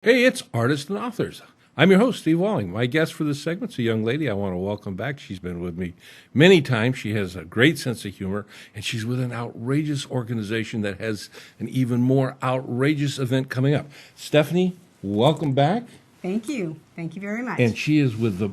Hey, it's artists and authors. I'm your host, Steve Walling. My guest for this segment is a young lady I want to welcome back. She's been with me many times. She has a great sense of humor, and she's with an outrageous organization that has an even more outrageous event coming up. Stephanie, welcome back. Thank you. Thank you very much. And she is with the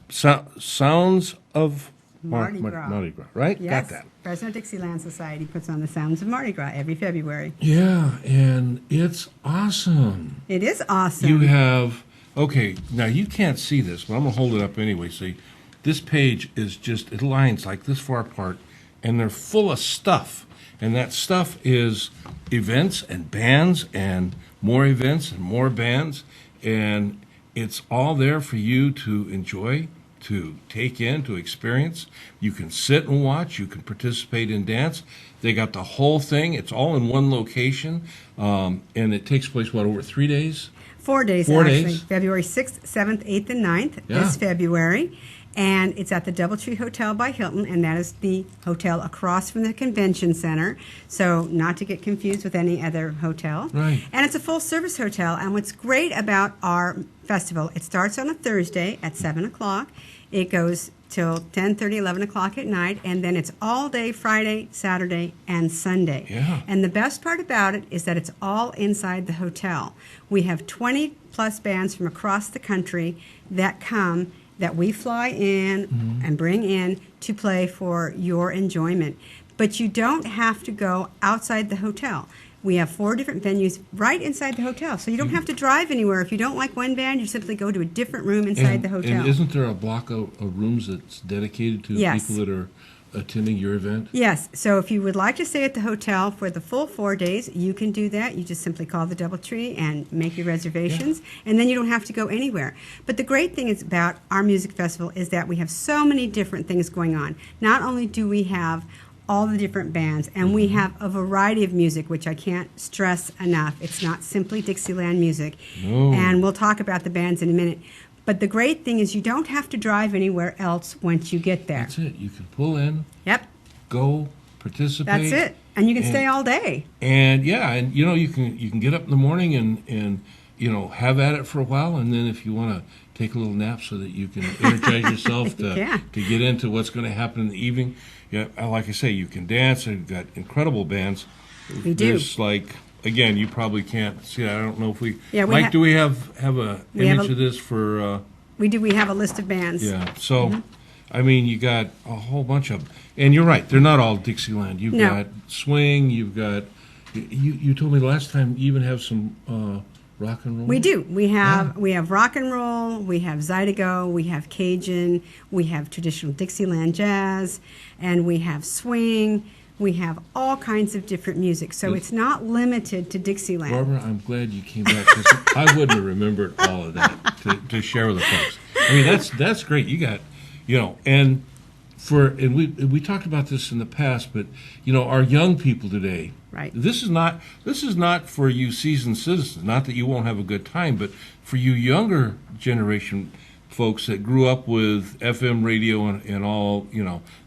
Sounds of Mardi Gras. Mardi Gras, right? Yes. Got that. Fresno Dixieland Society puts on the Sounds of Mardi Gras every February. Yeah, and it's awesome. It is awesome. You have, okay, now you can't see this, but I'm going to hold it up anyway. See, this page is just, it lines like this far apart, and they're full of stuff. And that stuff is events and bands and more events and more bands. And it's all there for you to enjoy, to take in, to experience. You can sit and watch. You can participate in dance. They got the whole thing. It's all in one location. And it takes place, what, over 3 days? 4 days, actually. February 6th, 7th, 8th, and 9th this February. And it's at the Doubletree Hotel by Hilton, and that is the hotel across from the convention center. So not to get confused with any other hotel. Right. And it's a full-service hotel. And what's great about our festival, it starts on a Thursday at 7 o'clock. It goes till 10:30, 11 o'clock at night, and then it's all day Friday, Saturday, and Sunday. Yeah. And the best part about it is that it's all inside the hotel. We have 20-plus bands from across the country that come, that we fly in and bring in to play for your enjoyment. But you don't have to go outside the hotel. We have 4 different venues right inside the hotel, so you don't have to drive anywhere. If you don't like one band, you simply go to a different room inside the hotel. And isn't there a block of rooms that's dedicated to people that are attending your event? Yes. So if you would like to stay at the hotel for the full 4 days, you can do that. You just simply call the Doubletree and make your reservations, and then you don't have to go anywhere. But the great thing is about our music festival is that we have so many different things going on. Not only do we have all the different bands, and we have a variety of music, which I can't stress enough. It's not simply Dixieland music. No. And we'll talk about the bands in a minute. But the great thing is you don't have to drive anywhere else once you get there. That's it. You can pull in, go, participate. That's it. And you can stay all day. And and you can get up in the morning and have at it for a while, and then if you want to take a little nap so that you can energize yourself to get into what's going to happen in the evening. Yeah, like I say, you can dance. You've got incredible bands. We do. There's again, you probably can't see. I don't know if we. Yeah, Mike, do we have a image of this for? We do. We have a list of bands. Yeah. So, I mean, you got a whole bunch of them, and you're right. They're not all Dixieland. You've got swing. You've got. You told me last time you even have some rock and roll. We do. We have rock and roll. We have Zydeco. We have Cajun. We have traditional Dixieland jazz, and we have swing. We have all kinds of different music, so it's not limited to Dixieland. Barbara, I'm glad you came back, because I wouldn't have remembered all of that to share with the folks. I mean, that's great. You got, and we talked about this in the past, but our young people today. Right. This is not for you seasoned citizens. Not that you won't have a good time, but for you younger generation folks that grew up with FM radio and all,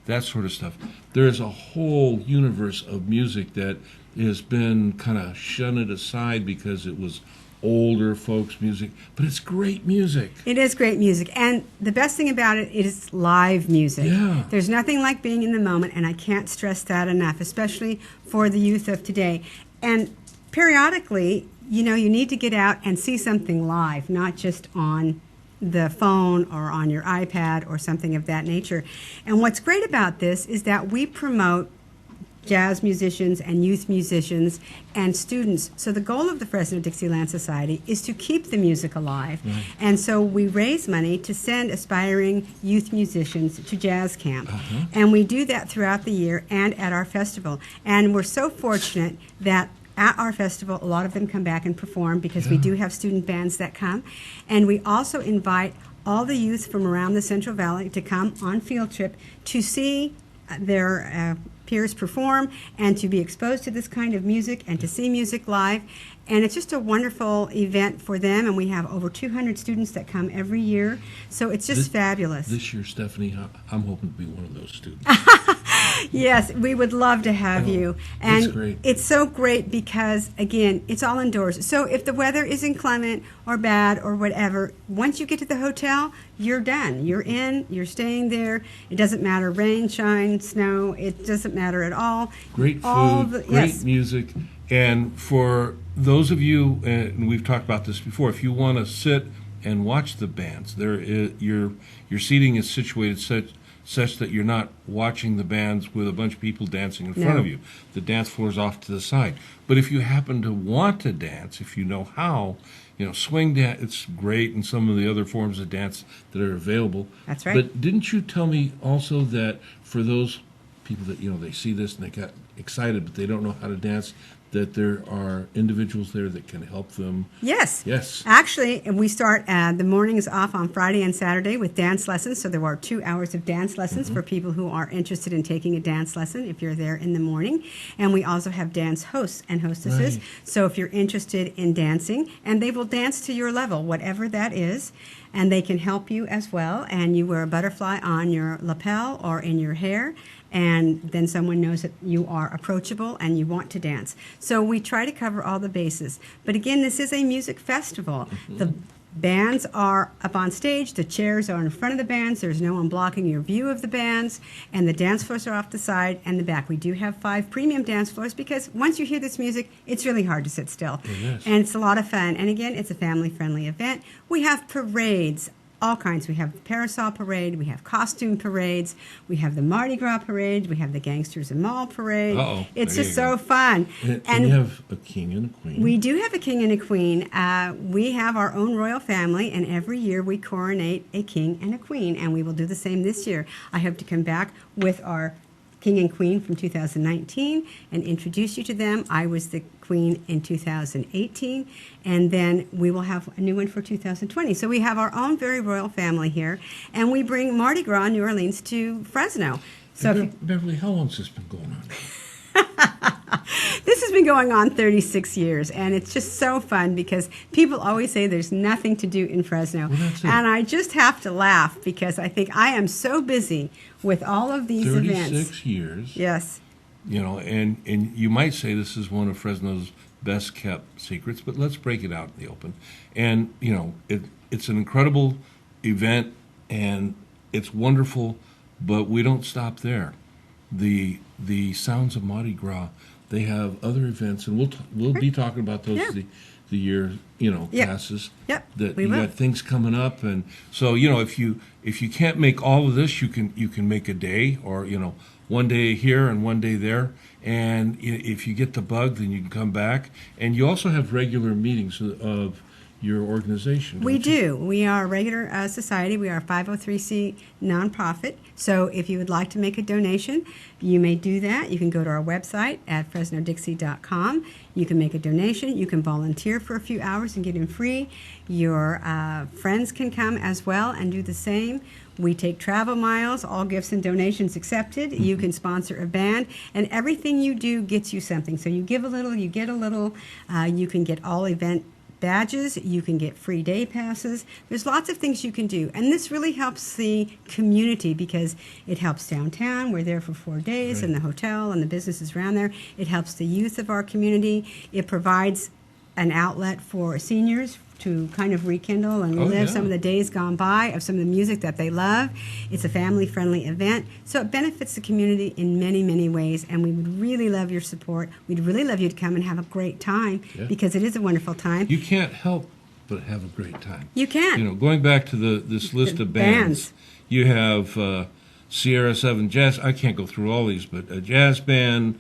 that sort of stuff. There's a whole universe of music that has been kind of shunned aside because it was older folks' music, but it's great music. It is great music, and the best thing about it is live music. Yeah. There's nothing like being in the moment, and I can't stress that enough, especially for the youth of today. And periodically, you need to get out and see something live, not just on the phone or on your iPad or something of that nature. And what's great about this is that we promote jazz musicians and youth musicians and students. So the goal of the Fresno Dixieland Society is to keep the music alive. Right. And so we raise money to send aspiring youth musicians to jazz camp. And we do that throughout the year and at our festival. And we're so fortunate that at our festival, a lot of them come back and perform because we do have student bands that come. And we also invite all the youth from around the Central Valley to come on field trip to see their peers perform and to be exposed to this kind of music and to see music live. And it's just a wonderful event for them, and we have over 200 students that come every year. So it's just fabulous. This year, Stephanie, I'm hoping to be one of those students. Yes, we would love to have you. And that's great. it's so great because, again, it's all indoors. So if the weather is inclement or bad or whatever, once you get to the hotel, you're done. You're in, you're staying there. It doesn't matter rain, shine, snow. It doesn't matter at all. Great All food, great music. And for those of you, and we've talked about this before, if you want to sit and watch the bands, your seating is situated such that you're not watching the bands with a bunch of people dancing in front of you. The dance floor is off to the side. But if you happen to want to dance, if you know how, swing dance, it's great, and some of the other forms of dance that are available. That's right. But didn't you tell me also that for those people that, they see this and they get excited, but they don't know how to dance, that there are individuals there that can help them? Yes. Yes. Actually, we start the mornings off on Friday and Saturday with dance lessons. So there are 2 hours of dance lessons for people who are interested in taking a dance lesson if you're there in the morning. And we also have dance hosts and hostesses. Right. So if you're interested in dancing, and they will dance to your level, whatever that is. And they can help you as well. And you wear a butterfly on your lapel or in your hair. And then someone knows that you are approachable and you want to dance. So we try to cover all the bases. But again, this is a music festival. The bands are up on stage. The chairs are in front of the bands. There's no one blocking your view of the bands. And the dance floors are off the side and the back. We do have 5 premium dance floors because once you hear this music, it's really hard to sit still. Yes. And it's a lot of fun. And again, it's a family-friendly event. We have parades. All kinds. We have the Parasol Parade. We have costume parades. We have the Mardi Gras Parade. We have the Gangsters and Mall Parade. Uh-oh. It's There just you so go. fun. And you have a king and a queen. We do have a king and a queen. We have our own royal family, and every year we coronate a king and a queen, and we will do the same this year. I hope to come back with our king and queen from 2019 and introduce you to them. I was the queen in 2018, and then we will have a new one for 2020. So we have our own very royal family here, and we bring Mardi Gras New Orleans to Fresno. So if you- Beverly, how long's this been going on? This has been going on 36 years, and it's just so fun because people always say there's nothing to do in Fresno. Well, that's it. And I just have to laugh because I think I am so busy with all of these 36 events. years. Yes. And you might say this is one of Fresno's best kept secrets, but let's break it out in the open. And, it's an incredible event, and it's wonderful, but we don't stop there. The Sounds of Mardi Gras, they have other events, and we'll be talking about those Yeah. as the year Yep. passes. Yep, That we you will. got things coming up, and so if you can't make all of this, you can make a day, or one day here and one day there, and if you get the bug, then you can come back. And you also have regular meetings of your organization. We don't you? do. We are a regular society. We are a 503c nonprofit. So if you would like to make a donation, you may do that. You can go to our website at fresnodixie.com. You can make a donation. You can volunteer for a few hours and get in free. Your friends can come as well and do the same. We take travel miles, all gifts and donations accepted. You can sponsor a band, and everything you do gets you something. So you give a little, you get a little. You can get all event badges, you can get free day passes. There's lots of things you can do, and this really helps the community because it helps downtown. We're there for 4 days, Right. and the hotel and the businesses around there. It helps the youth of our community. It provides an outlet for seniors to kind of rekindle and relive some of the days gone by of some of the music that they love. It's a family-friendly event, so it benefits the community in many, many ways, and we would really love your support. We'd really love you to come and have a great time because it is a wonderful time. You can't help but have a great time. You can. Going back to this list of bands, you have Sierra 7 Jazz. I can't go through all these, but a jazz band.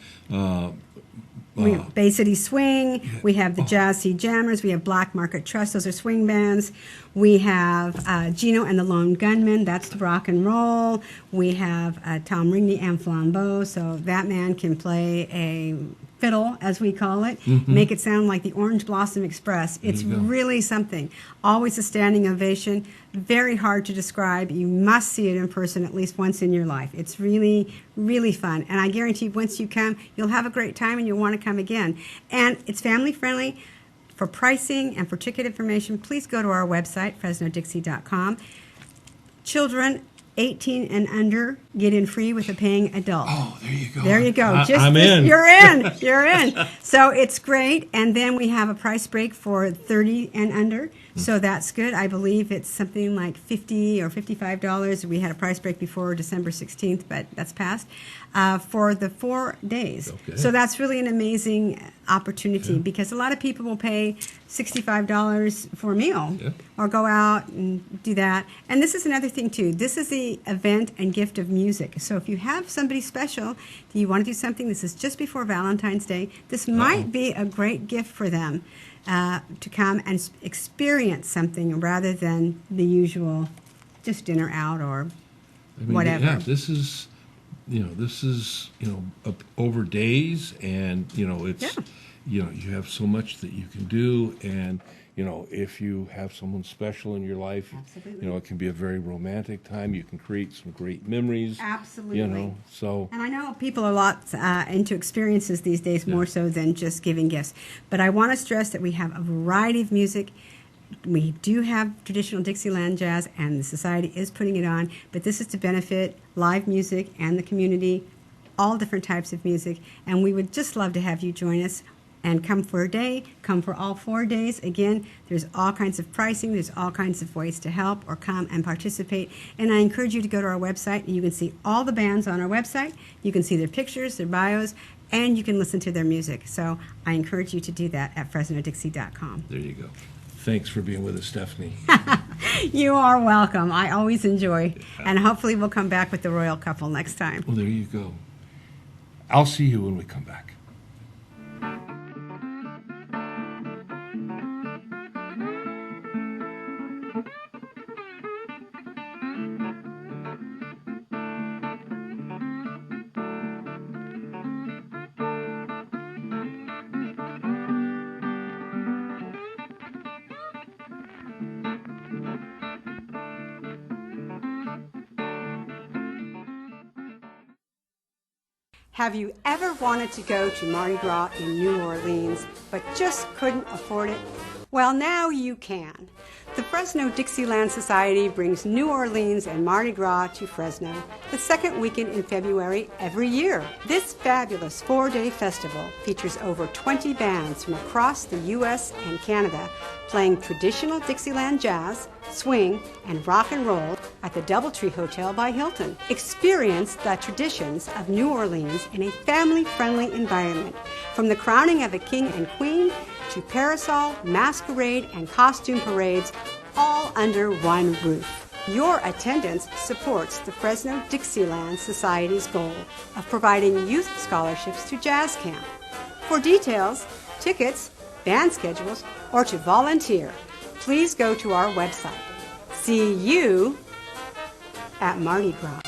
We have Bay City Swing. We have the Jazz Sea Jammers. We have Black Market Trust. Those are swing bands. We have Gino and the Lone Gunmen. That's the rock and roll. We have Tom Rigney and Flambeau. So that man can play a fiddle, as we call it, make it sound like the Orange Blossom Express. It's really something. Always a standing ovation. Very hard to describe. You must see it in person at least once in your life. It's really, really fun. And I guarantee once you come, you'll have a great time and you'll want to come again. And it's family friendly. For pricing and for ticket information, please go to our website, fresnodixie.com. Children 18 and under get in free with a paying adult. Oh, there you go. There you go. I'm in. You're in. You're in. So it's great. And then we have a price break for 30 and under. So that's good. I believe it's something like $50 or $55. We had a price break before December 16th, but that's passed, for the 4 days. Okay. So that's really an amazing opportunity because a lot of people will pay $65 for a meal or go out and do that. And this is another thing, too. This is the event and gift of music. So if you have somebody special, do you want to do something? This is just before Valentine's Day. This might be a great gift for them. To come and experience something rather than the usual just dinner out or whatever. Yeah, this is over days, and it's you have so much that you can do, and if you have someone special in your life, it can be a very romantic time. You can create some great memories. Absolutely. So. And I know people are a lot into experiences these days, more so than just giving gifts. But I want to stress that we have a variety of music. We do have traditional Dixieland jazz, and the Society is putting it on. But this is to benefit live music and the community, all different types of music. And we would just love to have you join us. And come for a day, come for all 4 days. Again, there's all kinds of pricing. There's all kinds of ways to help or come and participate. And I encourage you to go to our website, and you can see all the bands on our website. You can see their pictures, their bios, and you can listen to their music. So I encourage you to do that at FresnoDixie.com. There you go. Thanks for being with us, Stephanie. You are welcome. I always enjoy. And hopefully we'll come back with the royal couple next time. Well, there you go. I'll see you when we come back. Have you ever wanted to go to Mardi Gras in New Orleans, but just couldn't afford it? Well, now you can. The Fresno Dixieland Society brings New Orleans and Mardi Gras to Fresno the second weekend in February every year. This fabulous 4-day festival features over 20 bands from across the U.S. and Canada playing traditional Dixieland jazz, swing, and rock and roll at the Doubletree Hotel by Hilton. Experience the traditions of New Orleans in a family-friendly environment, from the crowning of a king and queen to parasol, masquerade, and costume parades, all under one roof. Your attendance supports the Fresno Dixieland Society's goal of providing youth scholarships to jazz camp. For details, tickets, band schedules, or to volunteer, please go to our website. See you at Mardi Gras.